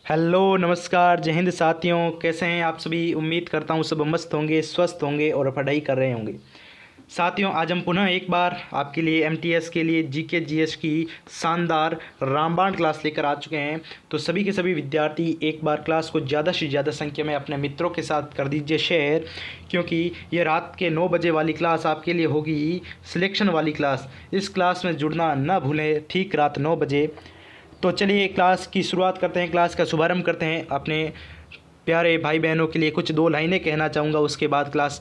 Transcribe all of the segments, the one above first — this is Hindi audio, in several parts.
हेलो नमस्कार जय हिंद साथियों, कैसे हैं आप सभी। उम्मीद करता हूँ सब मस्त होंगे, स्वस्थ होंगे और पढ़ाई कर रहे होंगे। साथियों, आज हम पुनः एक बार आपके लिए एमटीएस के लिए जीके जीएस की शानदार रामबाण क्लास लेकर आ चुके हैं। तो सभी के सभी विद्यार्थी एक बार क्लास को ज़्यादा से ज़्यादा संख्या में अपने मित्रों के साथ कर दीजिए शेयर, क्योंकि ये रात के 9 बजे वाली क्लास आपके लिए होगी सिलेक्शन वाली क्लास। इस क्लास में जुड़ना ना भूलें, ठीक रात 9 बजे। तो चलिए क्लास की शुरुआत करते हैं, क्लास का शुभारंभ करते हैं। अपने प्यारे भाई बहनों के लिए कुछ 2 लाइनें कहना चाहूँगा, उसके बाद क्लास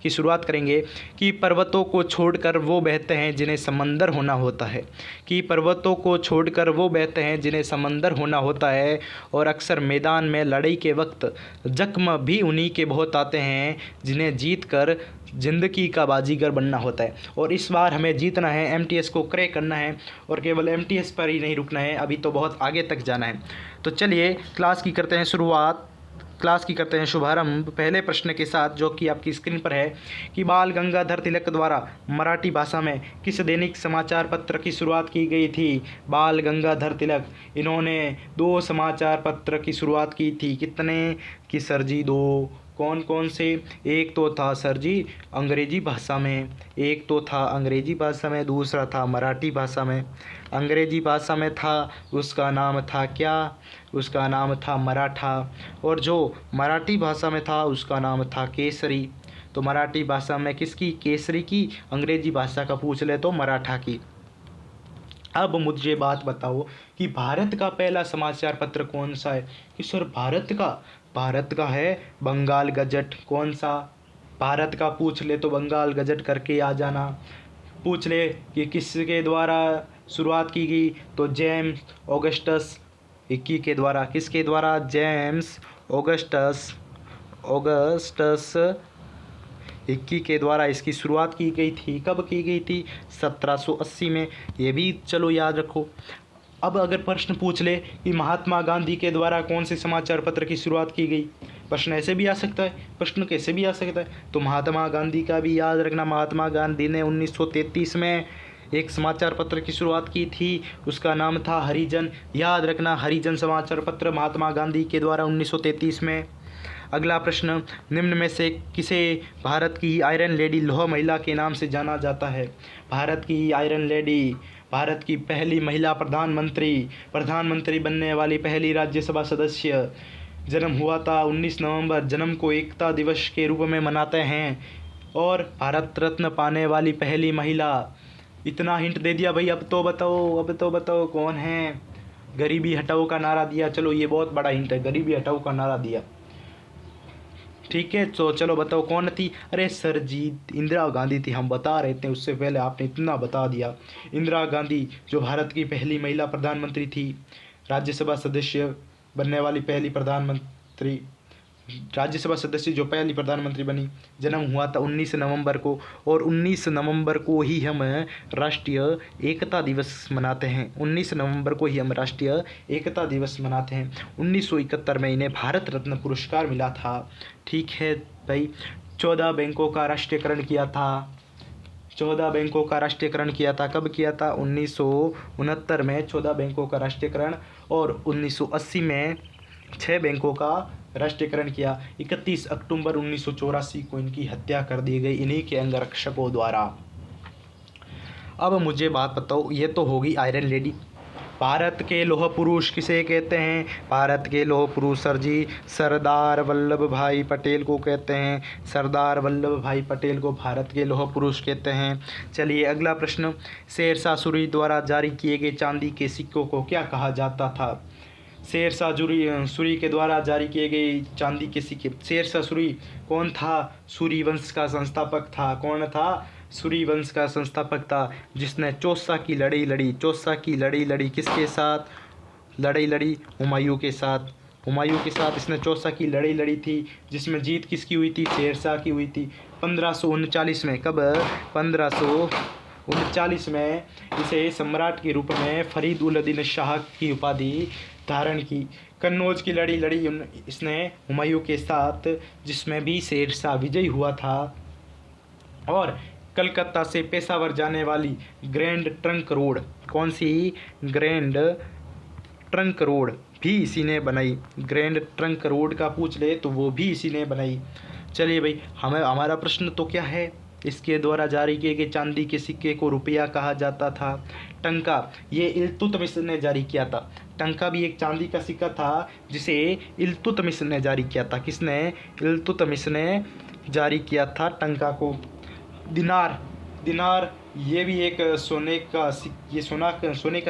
की शुरुआत करेंगे। कि पर्वतों को छोड़कर वो बहते हैं जिन्हें समंदर होना होता है। कि पर्वतों को छोड़कर वो बहते हैं जिन्हें समंदर होना होता है। और अक्सर मैदान में लड़ाई के वक्त जख्म भी उन्हीं के बहुत आते हैं जिन्हें जीत कर ज़िंदगी का बाजीगर बनना होता है। और इस बार हमें जीतना है, एमटीएस को क्रैक करना है और केवल एमटीएस पर ही नहीं रुकना है, अभी तो बहुत आगे तक जाना है। तो चलिए क्लास की करते हैं शुरुआत, क्लास की करते हैं शुभारंभ पहले प्रश्न के साथ, जो कि आपकी स्क्रीन पर है। कि बाल गंगाधर तिलक द्वारा मराठी भाषा में किस दैनिक समाचार पत्र की शुरुआत की गई थी। बाल गंगाधर तिलक, इन्होंने 2 समाचार पत्र की शुरुआत की थी। कितने की सर जी? 2। कौन कौन से? एक तो था सर जी अंग्रेजी भाषा में, एक तो था अंग्रेजी भाषा में, दूसरा था मराठी भाषा में। अंग्रेजी भाषा में था, उसका नाम था क्या? उसका नाम था मराठा। और जो मराठी भाषा में था उसका नाम था केसरी। तो मराठी भाषा में किसकी? केसरी की। अंग्रेजी भाषा का पूछ ले तो मराठा की। अब मुझे बात बताओ कि भारत का पहला समाचार पत्र कौन सा है? कि सर भारत का है बंगाल गजट। कौन सा? भारत का पूछ ले तो बंगाल गजट करके आ जाना। पूछ ले कि किसके द्वारा शुरुआत की गई, तो जेम्स ऑगस्टस इक्की के द्वारा। किसके द्वारा? जेम्स ऑगस्टस ऑगस्टस इक्की के द्वारा इसकी शुरुआत की गई थी। कब की गई थी? 1780 में। ये भी चलो याद रखो। अब अगर प्रश्न पूछ ले कि महात्मा गांधी के द्वारा कौन से समाचार पत्र की शुरुआत की गई, प्रश्न ऐसे भी आ सकता है, प्रश्न कैसे भी आ सकता है। तो महात्मा गांधी का भी याद रखना। महात्मा गांधी ने 1933 में एक समाचार पत्र की शुरुआत की थी, उसका नाम था हरिजन। याद रखना, हरिजन समाचार पत्र महात्मा गांधी के द्वारा 1933 में। अगला प्रश्न, निम्न में से किसे भारत की आयरन लेडी लौह महिला के नाम से जाना जाता है? भारत की आयरन लेडी, भारत की पहली महिला प्रधानमंत्री बनने वाली पहली राज्यसभा सदस्य। जन्म हुआ था 19 नवंबर। जन्म को एकता दिवस के रूप में मनाते हैं। और भारत रत्न पाने वाली पहली महिला। इतना हिंट दे दिया भाई, अब तो बताओ कौन है? गरीबी हटाओ का नारा दिया। चलो ये बहुत बड़ा हिंट है, गरीबी हटाओ का नारा दिया। ठीक है, तो चलो बताओ कौन थी? अरे सर जी, इंदिरा गांधी थी। हम बता रहे थे, उससे पहले आपने इतना बता दिया। इंदिरा गांधी जो भारत की पहली महिला प्रधानमंत्री थी, राज्यसभा सदस्य बनने वाली पहली प्रधानमंत्री, राज्यसभा सदस्य जो पहली प्रधानमंत्री बनी। जन्म हुआ था 19 नवंबर को। और 19 नवंबर को ही हम राष्ट्रीय एकता दिवस मनाते हैं। 19 नवंबर को ही हम राष्ट्रीय एकता दिवस मनाते हैं। 1971 में इन्हें भारत रत्न पुरस्कार मिला था। ठीक है भाई। 14 बैंकों का राष्ट्रीयकरण किया था। 14 बैंकों का राष्ट्रीयकरण किया था। कब किया था? 1969 में 14 बैंकों का राष्ट्रीयकरण। और 1980 में 6 बैंकों का राष्ट्रीयकरण किया। 31 अक्टूबर 1984 को इनकी हत्या कर दी गई इन्हीं के अंगरक्षकों द्वारा। अब मुझे बात बताओ, ये तो होगी आयरन लेडी। भारत के लौह पुरुष किसे कहते हैं? भारत के लौह पुरुष सर जी सरदार वल्लभ भाई पटेल को कहते हैं। सरदार वल्लभ भाई पटेल को भारत के लौह पुरुष कहते हैं। चलिए अगला प्रश्न, शेरशाह सूरी द्वारा जारी किए गए चांदी के सिक्कों को क्या कहा जाता था? शेरशाह सूरी के द्वारा जारी किए गए चांदी के सिक्के। शेरशाह सूरी कौन था? सूरी वंश का संस्थापक था। कौन था? सूरी वंश का संस्थापक था, जिसने चौसा की लड़ाई लड़ी। चौसा की लड़ाई लड़ी किसके साथ? लड़ाई लड़ी हुमायूं के साथ। हुमायूं के साथ इसने चौसा की लड़ाई लड़ी थी, जिसमें जीत किसकी हुई थी? शेरशाह की हुई थी। 1539 में। कब? 1539 में इसे सम्राट के रूप में फरीद उल दीन शाह की उपाधि धारण की। कन्नौज की लड़ी लड़ी इसने हुमायूं के साथ, जिसमें भी शेरशाह विजयी हुआ था। और कलकत्ता से पेशावर जाने वाली ग्रैंड ट्रंक रोड, कौन सी? ग्रैंड ट्रंक रोड भी इसी ने बनाई। ग्रैंड ट्रंक रोड का पूछ ले तो वो भी इसी ने बनाई। चलिए भाई, हमारा प्रश्न तो क्या है, इसके द्वारा जारी किए गए चांदी के सिक्के को रुपया कहा जाता था। टंका, ये इल्तुतमिश ने जारी किया था। टंका भी एक चांदी का सिक्का था जिसे इल्तुतमिश ने जारी किया था। किसने? इल्तुतमिश ने जारी किया था टंका को। दिनार, दिनार ये भी एक सोने का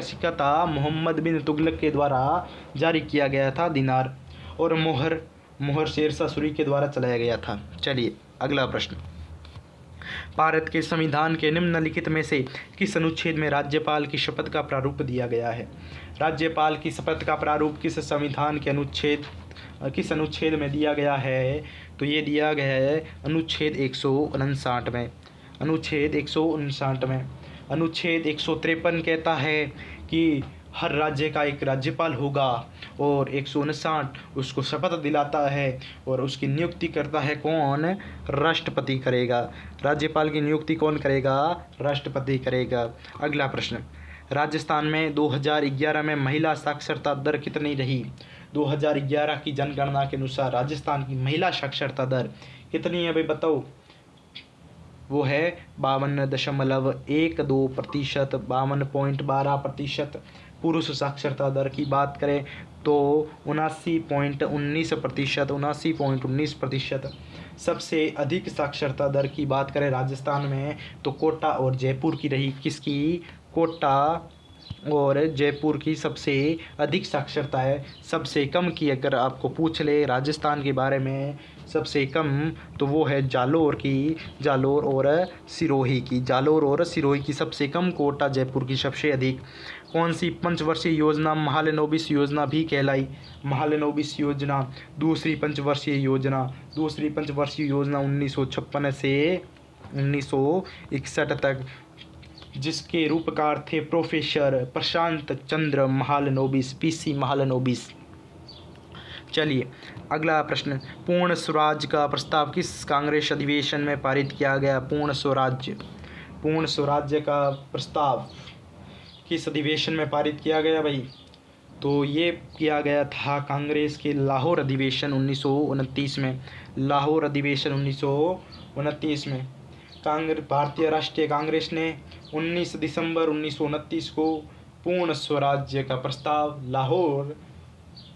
सिक्का था। मोहम्मद बिन तुगलक के द्वारा जारी किया गया था दिनार। और मोहर, मोहर शेरशाह सूरी के द्वारा चलाया गया था। चलिए अगला प्रश्न, भारत के संविधान के निम्नलिखित में से किस अनुच्छेद में राज्यपाल की शपथ का प्रारूप दिया गया है? राज्यपाल की शपथ का प्रारूप किस संविधान के किस अनुच्छेद में दिया गया है? तो ये दिया गया है अनुच्छेद 159 में। अनुच्छेद 159 में। अनुच्छेद 153 कहता है कि हर राज्य का एक राज्यपाल होगा, और 159 उसको शपथ दिलाता है और उसकी नियुक्ति करता है कौन? राष्ट्रपति करेगा। राज्यपाल की नियुक्ति कौन करेगा? राष्ट्रपति करेगा। अगला प्रश्न, राजस्थान में 2011 में महिला साक्षरता दर कितनी रही? 2011 की जनगणना के अनुसार राजस्थान की महिला साक्षरता दर कितनी है भाई बताओ? वो है 52.12%, 52.12%। पुरुष साक्षरता दर की बात करें तो 79.19%, 79.19%। सबसे अधिक साक्षरता दर की बात करें राजस्थान में तो कोटा और जयपुर की रही। किसकी? कोटा और जयपुर की सबसे अधिक साक्षरता है। सबसे कम की अगर आपको पूछ ले राजस्थान के बारे में, सबसे कम तो वो है जालोर की, जालोर और सिरोही की। जालोर और सिरोही की सबसे कम, कोटा जयपुर की सबसे अधिक। कौन सी पंचवर्षीय योजना महालनोबिस योजना भी कहलाई? महालनोबिस योजना दूसरी पंचवर्षीय योजना। दूसरी पंचवर्षीय योजना 1956 से 1961 तक, जिसके रूपकार थे प्रोफेसर प्रशांत चंद्र महालनोबिस, पीसी महालनोबिस। चलिए अगला प्रश्न, पूर्ण स्वराज का प्रस्ताव किस कांग्रेस अधिवेशन में पारित किया गया? पूर्ण स्वराज्य, पूर्ण स्वराज्य का प्रस्ताव किस अधिवेशन में पारित किया गया भाई? तो ये किया गया था कांग्रेस के लाहौर अधिवेशन 1929 में। लाहौर अधिवेशन 1929 में। भारतीय राष्ट्रीय कांग्रेस ने 19 दिसंबर 1929 को पूर्ण स्वराज्य का प्रस्ताव लाहौर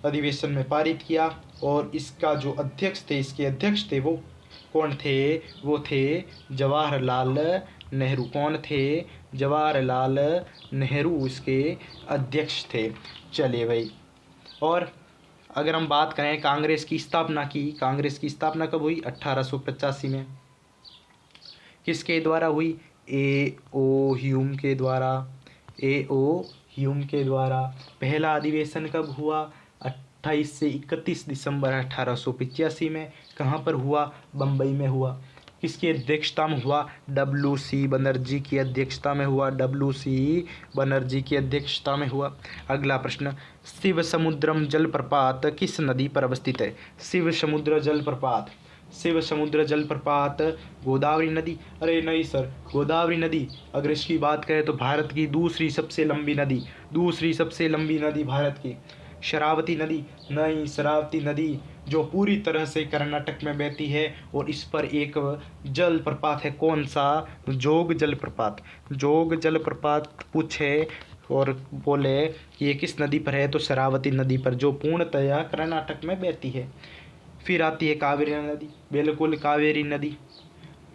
अधिवेशन में पारित किया, और इसका जो अध्यक्ष थे, इसके अध्यक्ष थे वो कौन थे? वो थे जवाहरलाल नेहरू। कौन थे? जवाहरलाल नेहरू इसके अध्यक्ष थे। चलिए भाई, और अगर हम बात करें कांग्रेस की स्थापना की, कांग्रेस की स्थापना कब हुई? 1885 में। किसके द्वारा हुई? A.O. ह्यूम के द्वारा। A.O. ह्यूम के द्वारा। पहला अधिवेशन कब हुआ? 28 से 31 दिसंबर 1885 में। कहाँ पर हुआ? बम्बई में हुआ। किसकी अध्यक्षता में हुआ? W.C. बनर्जी की अध्यक्षता में हुआ। W.C. बनर्जी की अध्यक्षता में हुआ। अगला प्रश्न, शिव समुद्रम जलप्रपात किस नदी पर अवस्थित है? शिव समुद्र जलप्रपात, शिव समुद्र जलप्रपात गोदावरी नदी। अरे नहीं सर, गोदावरी नदी अगर इसकी बात करें तो भारत की दूसरी सबसे लंबी नदी, दूसरी सबसे लंबी नदी भारत की शरावती नदी। नहीं, शरावती नदी जो पूरी तरह से कर्नाटक में बहती है, और इस पर एक जलप्रपात है। कौन सा? जोग जलप्रपात। जोग जलप्रपात पूछे और बोले कि ये किस नदी पर है, तो शरावती नदी पर, जो पूर्णतया कर्नाटक में बहती है। फिर आती है कावेरी नदी। बिल्कुल कावेरी नदी।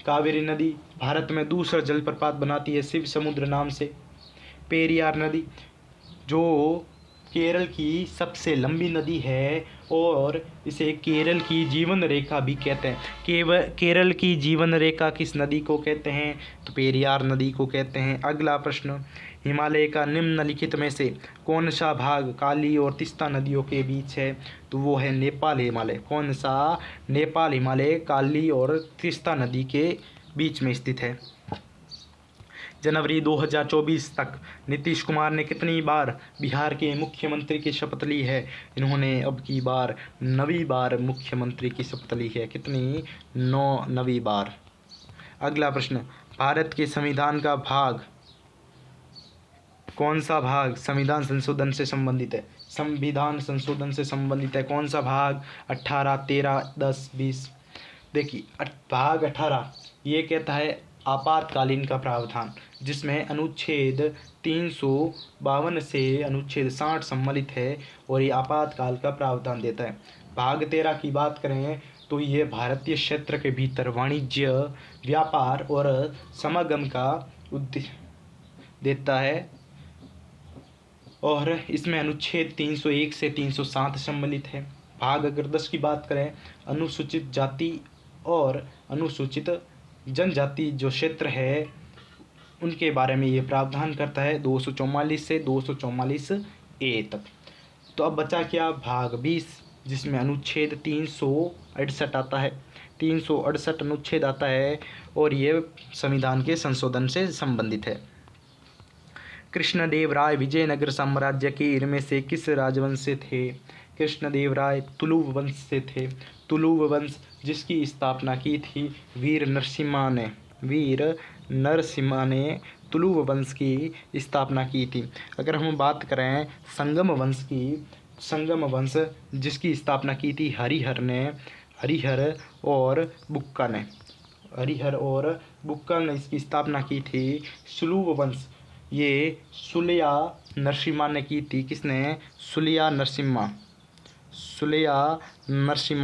कावेरी नदी भारत में दूसरा जलप्रपात बनाती है शिव समुद्र नाम से। पेरियार नदी जो केरल की सबसे लंबी नदी है, और इसे केरल की जीवन रेखा भी कहते हैं। केरल की जीवन रेखा किस नदी को कहते हैं? तो पेरियार नदी को कहते हैं। अगला प्रश्न, हिमालय का निम्नलिखित में से कौन सा भाग काली और तीस्ता नदियों के बीच है? तो वो है नेपाल हिमालय। कौन सा? नेपाल हिमालय काली और तीस्ता नदी के बीच में स्थित है। जनवरी 2024 तक नीतीश कुमार ने कितनी बार बिहार के मुख्यमंत्री की शपथ ली है? इन्होंने अब की बार 9वीं बार मुख्यमंत्री की शपथ ली है। कितनी? 9वीं बार। अगला प्रश्न, भारत के संविधान का भाग कौन सा भाग संविधान संशोधन से संबंधित है? संविधान संशोधन से संबंधित है कौन सा भाग? 18, 13, 10, 20। देखिए भाग 18 ये कहता है आपातकालीन का प्रावधान, जिसमें अनुच्छेद 352 से अनुच्छेद 60 सम्मिलित है और ये आपातकाल का प्रावधान देता है। भाग 13 की बात करें तो ये भारतीय क्षेत्र के भीतर वाणिज्य, व्यापार और समागम का उद्देश्य देता है और इसमें अनुच्छेद 301 से 307 सम्मिलित है। भाग अगर 10 की बात करें, अनुसूचित जाति और अनुसूचित जनजाति जो क्षेत्र है उनके बारे में ये प्रावधान करता है 244 से 244 ए तक। तो अब बचा क्या? भाग 20, जिसमें अनुच्छेद 368 आता है। 368 अनुच्छेद आता है और ये संविधान के संशोधन से संबंधित है। कृष्णदेव राय विजयनगर साम्राज्य के इनमें से किस राजवंश से थे? कृष्णदेव राय तुलुव वंश से थे। तुलुव वंश जिसकी स्थापना की थी वीर नरसिम्हा ने तुलुव वंश की स्थापना की थी। अगर हम बात करें संगम वंश की, संगम वंश जिसकी स्थापना की थी हरिहर और बुक्का ने इसकी स्थापना की थी। सुलुव वंश ये सुलिया नरसिम्हा ने की थी। किसने? सुलिया नरसिम्हा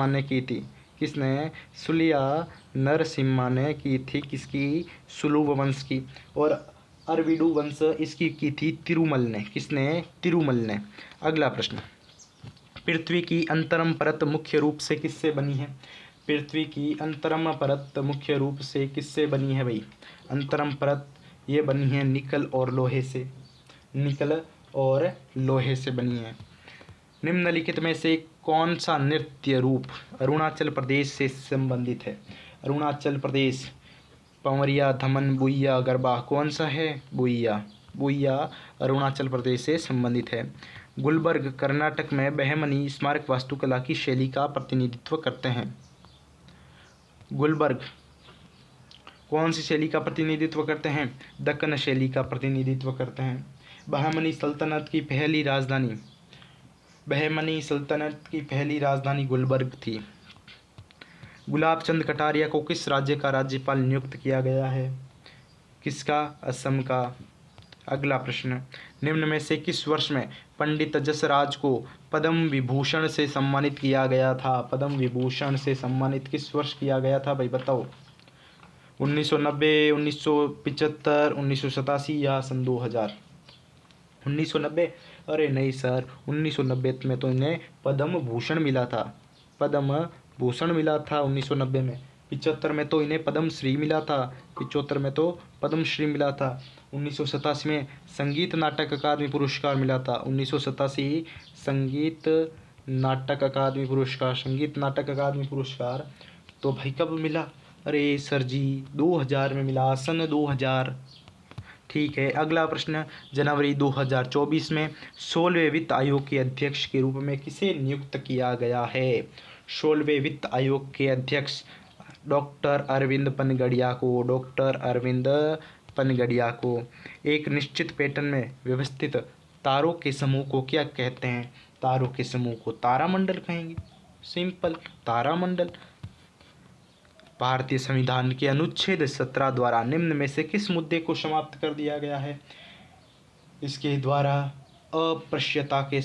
ने की थी। किसने? सुलिया नरसिम्हा ने की थी। किसकी? सुलुव वंश की। और अरविडु वंश इसकी की थी तिरुमल ने। किसने? तिरुमल ने। अगला प्रश्न, पृथ्वी की अंतरम परत मुख्य रूप से किससे बनी है? पृथ्वी की अंतरम परत मुख्य रूप से किससे बनी है भाई? अंतरम परत ये बनी है निकल और लोहे से बनी है। निम्नलिखित में से कौन सा नृत्य रूप अरुणाचल प्रदेश से संबंधित है? अरुणाचल प्रदेश पंवरिया, धमन, बुइया, गरबा कौन सा है? बुइया अरुणाचल प्रदेश से संबंधित है। गुलबर्ग कर्नाटक में बहमनी स्मारक वास्तुकला की शैली का प्रतिनिधित्व करते हैं। गुलबर्ग कौन सी शैली का प्रतिनिधित्व करते हैं? दक्कन शैली का प्रतिनिधित्व करते हैं। बहमनी सल्तनत की पहली राजधानी गुलबर्ग थी। गुलाब चंद कटारिया को किस राज्य का राज्यपाल नियुक्त किया गया है? किसका? असम का। अगला प्रश्न, निम्न में से किस वर्ष में पंडित जसराज को पद्म विभूषण से सम्मानित किया गया था? पद्म विभूषण से सम्मानित किस वर्ष किया गया था भाई बताओ? 1990, 1975, 1987 या सन 2000? 1990? अरे नहीं सर, 1990 में तो इन्हें पद्म भूषण मिला था। 1990 में। 75 में तो इन्हें पद्म श्री मिला था। 75 में तो पद्म श्री मिला था। 1987 में संगीत नाटक अकादमी पुरस्कार मिला था। 1987 संगीत नाटक अकादमी पुरस्कार तो भाई कब मिला? अरे सर जी 2000 में मिला, सन 2000। ठीक है। अगला प्रश्न, जनवरी 2024 में 16वें वित्त आयोग के अध्यक्ष के रूप में किसे नियुक्त किया गया है? 16वें वित्त आयोग के अध्यक्ष डॉक्टर अरविंद पनगड़िया को। एक निश्चित पैटर्न में व्यवस्थित तारों के समूह को क्या कहते हैं? तारों के समूह को तारामंडल कहेंगे। सिंपल, तारामंडल। भारतीय संविधान के अनुच्छेद 17 द्वारा निम्न में से किस मुद्दे को समाप्त कर दिया गया है? इसके द्वारा अस्पृश्यता के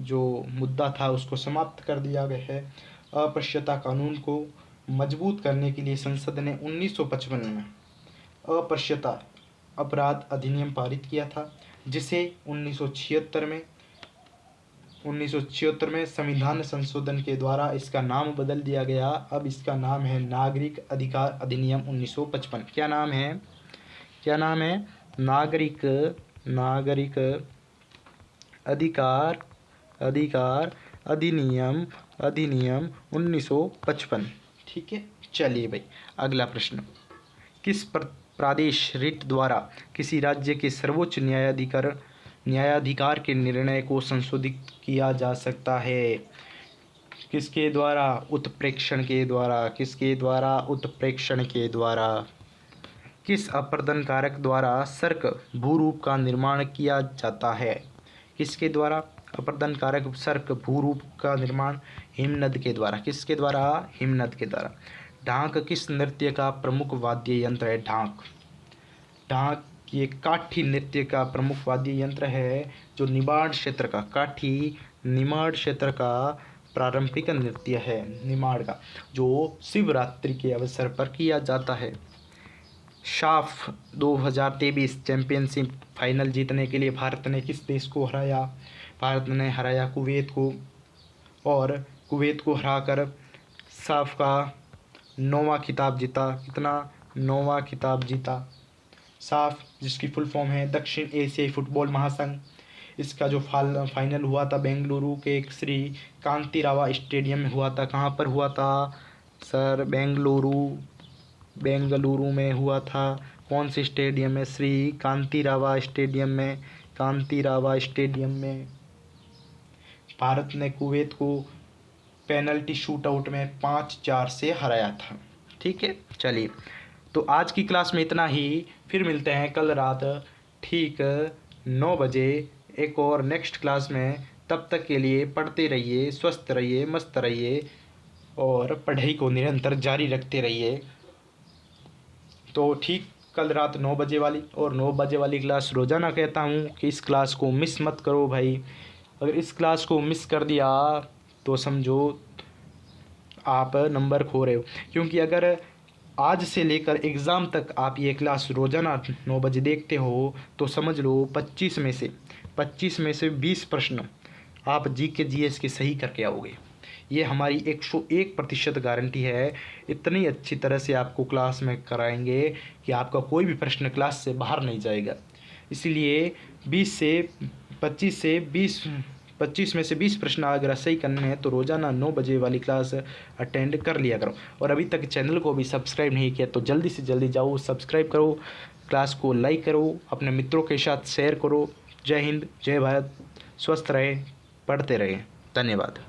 जो मुद्दा था उसको समाप्त कर दिया गया है। अस्पृश्यता कानून को मजबूत करने के लिए संसद ने 1955 में अस्पृश्यता अपराध अधिनियम पारित किया था, जिसे 1976 में संविधान संशोधन के द्वारा इसका नाम बदल दिया गया। अब इसका नाम है नागरिक अधिकार अधिनियम 1955। क्या नाम है? नागरिक अधिकार अधिनियम 1955। ठीक है। चलिए भाई अगला प्रश्न, किस प्रादेश रिट द्वारा किसी राज्य के सर्वोच्च न्यायाधिकार के निर्णय को संशोधित किया जा सकता है? किसके द्वारा? उत्प्रेक्षण के द्वारा। किस अपरदन कारक द्वारा सर्क भूरूप का निर्माण किया जाता है? किसके द्वारा अपरदन कारक सर्क भूरूप का निर्माण? हिमनद के द्वारा। किसके द्वारा? हिमनद के द्वारा। ढाक किस नृत्य का प्रमुख वाद्य यंत्र है? ढाक ये काठी नृत्य का प्रमुख वाद्य यंत्र है, जो निमाड़ क्षेत्र का निमाड़ क्षेत्र का पारंपरिक नृत्य है, निमाड़ का, जो शिवरात्रि के अवसर पर किया जाता है। साफ 2023 चैंपियनशिप फाइनल जीतने के लिए भारत ने किस देश को हराया? भारत ने हराया कुवैत को, और कुवैत को हराकर साफ का 9वां खिताब जीता। कितना? 9वां खिताब जीता साफ, जिसकी फुल फॉर्म है दक्षिण एशियाई फुटबॉल महासंघ। इसका जो फाइनल हुआ था बेंगलुरु के श्री कांतिरावा स्टेडियम में हुआ था। कहाँ पर हुआ था सर? बेंगलुरु में हुआ था। कौन से स्टेडियम में? श्री कांतिरावा स्टेडियम में भारत ने कुवैत को पेनल्टी शूटआउट में 5-4 से हराया था। ठीक है, चलिए, तो आज की क्लास में इतना ही। फिर मिलते हैं कल रात ठीक 9 बजे एक और नेक्स्ट क्लास में। तब तक के लिए पढ़ते रहिए, स्वस्थ रहिए, मस्त रहिए और पढ़ाई को निरंतर जारी रखते रहिए। तो ठीक कल रात 9 बजे वाली, और 9 बजे वाली क्लास रोज़ाना कहता हूँ कि इस क्लास को मिस मत करो भाई। अगर इस क्लास को मिस कर दिया तो समझो आप नंबर खो रहे हो, क्योंकि अगर आज से लेकर एग्ज़ाम तक आप ये क्लास रोज़ाना 9 बजे देखते हो तो समझ लो 25 में से 20 प्रश्न आप जीके जीएस के सही करके आओगे। ये हमारी 101% गारंटी है। इतनी अच्छी तरह से आपको क्लास में कराएंगे कि आपका कोई भी प्रश्न क्लास से बाहर नहीं जाएगा। इसीलिए 25 में से 20 प्रश्न अगर सही करने हैं तो रोज़ाना 9 बजे वाली क्लास अटेंड कर लिया करो। और अभी तक चैनल को भी सब्सक्राइब नहीं किया तो जल्दी से जल्दी जाओ, सब्सक्राइब करो, क्लास को लाइक करो, अपने मित्रों के साथ शेयर करो। जय हिंद, जय भारत, स्वस्थ रहे, पढ़ते रहे। धन्यवाद।